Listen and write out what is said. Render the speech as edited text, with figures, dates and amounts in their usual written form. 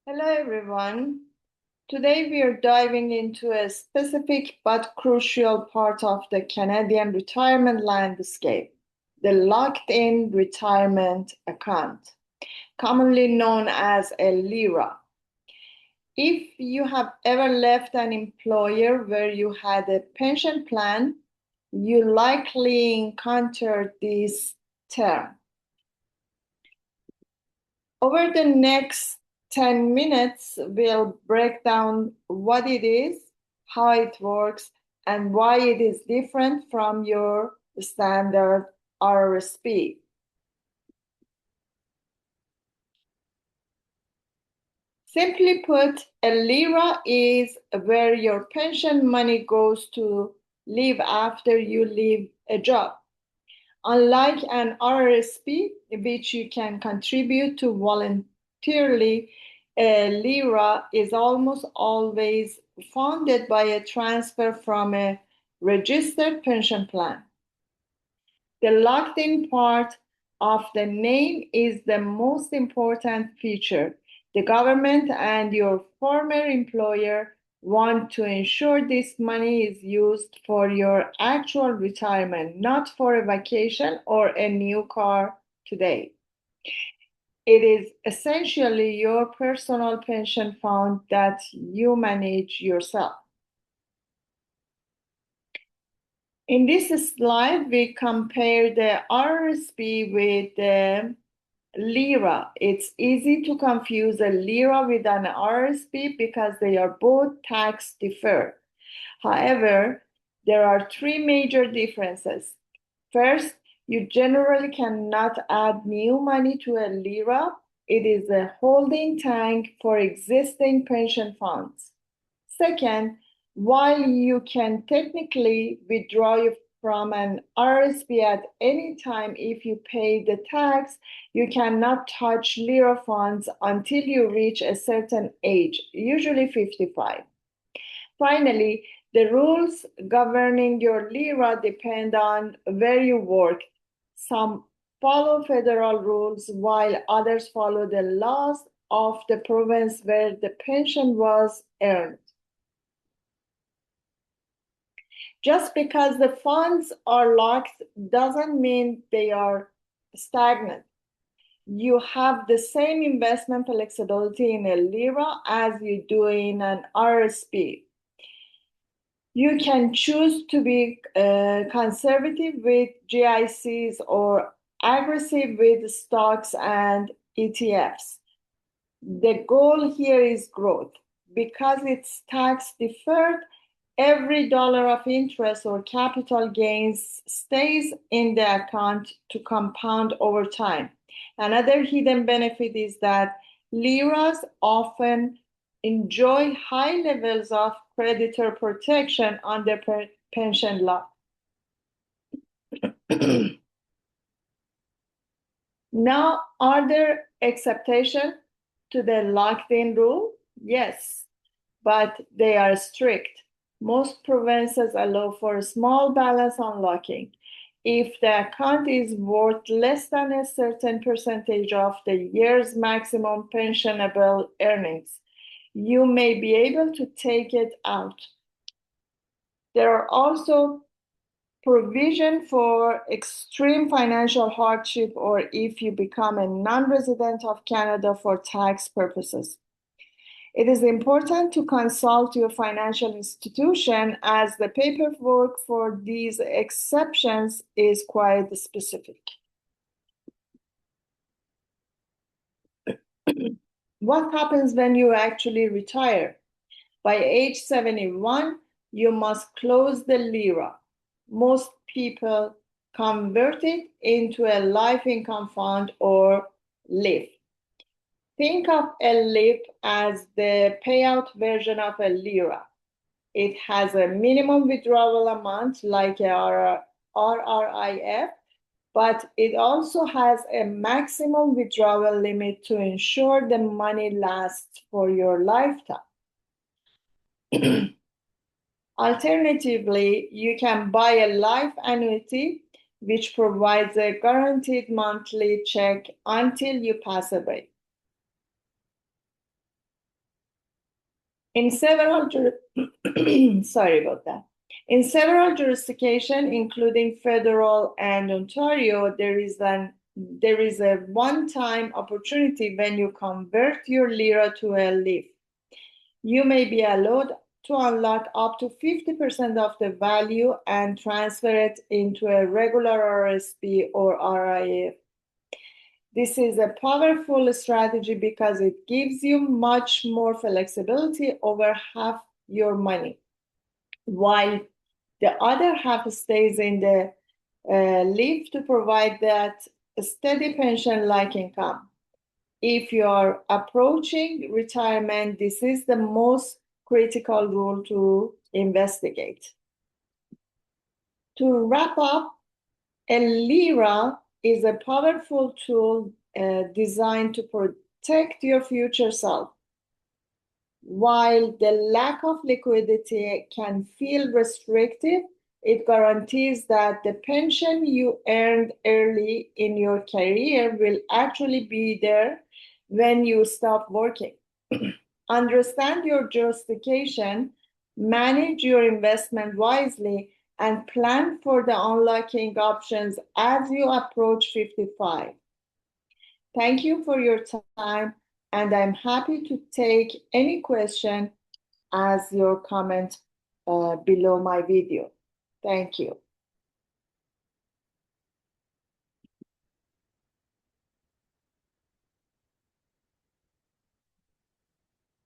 Hello, everyone. Today we are diving into a specific but crucial part of the Canadian retirement landscape, the locked-in retirement account, commonly known as a LIRA. If you have ever left an employer where you had a pension plan, you likely encountered this term. Over the next 10 minutes, we'll break down what it is, how it works, and why it is different from your standard RSP. Simply put, a LIRA is where your pension money goes to live after you leave a job. Unlike an RSP, which you can contribute to voluntarily, a LIRA is almost always funded by a transfer from a registered pension plan. The locked-in part of the name is the most important feature. The government and your former employer want to ensure this money is used for your actual retirement, not for a vacation or a new car today. It is essentially your personal pension fund that you manage yourself. In this slide, we compare the RSP with the LIRA. It's easy to confuse a LIRA with an RSP because they are both tax deferred. However, there are three major differences. First, you generally cannot add new money to a LIRA. It is a holding tank for existing pension funds. Second, while you can technically withdraw from an RSP at any time if you pay the tax, you cannot touch LIRA funds until you reach a certain age, usually 55. Finally, the rules governing your LIRA depend on where you work. Some follow federal rules while others follow the laws of the province where the pension was earned. Just because the funds are locked doesn't mean they are stagnant. You have the same investment flexibility in a LIRA as you do in an RSP. You can choose to be conservative with GICs or aggressive with stocks and ETFs. The goal here is growth. Because it's tax deferred, every dollar of interest or capital gains stays in the account to compound over time. Another hidden benefit is that LIRAs often enjoy high levels of creditor protection under pension law. Now, are there exceptions to the locked-in rule? Yes, but they are strict. Most provinces allow for a small balance unlocking. If the account is worth less than a certain percentage of the year's maximum pensionable earnings, you may be able to take it out. There are also provision for extreme financial hardship or if you become a non-resident of Canada for tax purposes. It is important to consult your financial institution as the paperwork for these exceptions is quite specific. What happens when you actually retire? By age 71, you must close the LIRA. Most people convert it into a life income fund or LIF. Think of a LIF as the payout version of a LIRA. It has a minimum withdrawal amount like a RRIF, but it also has a maximum withdrawal limit to ensure the money lasts for your lifetime. Alternatively, you can buy a life annuity, which provides a guaranteed monthly check until you pass away. In several sorry about that. In several jurisdictions, including federal and Ontario, there is a one-time opportunity when you convert your LIRA to a LIF. You may be allowed to unlock up to 50% of the value and transfer it into a regular RSP or RIF. This is a powerful strategy because it gives you much more flexibility over half your money, while the other half stays in the LIF to provide that steady pension-like income. If you are approaching retirement, this is the most critical rule to investigate. To wrap up, a LIRA is a powerful tool designed to protect your future self. While the lack of liquidity can feel restrictive, it guarantees that the pension you earned early in your career will actually be there when you stop working. Understand your justification, manage your investment wisely, and plan for the unlocking options as you approach 55. Thank you for your time, and I'm happy to take any question as your comment below my video. Thank you.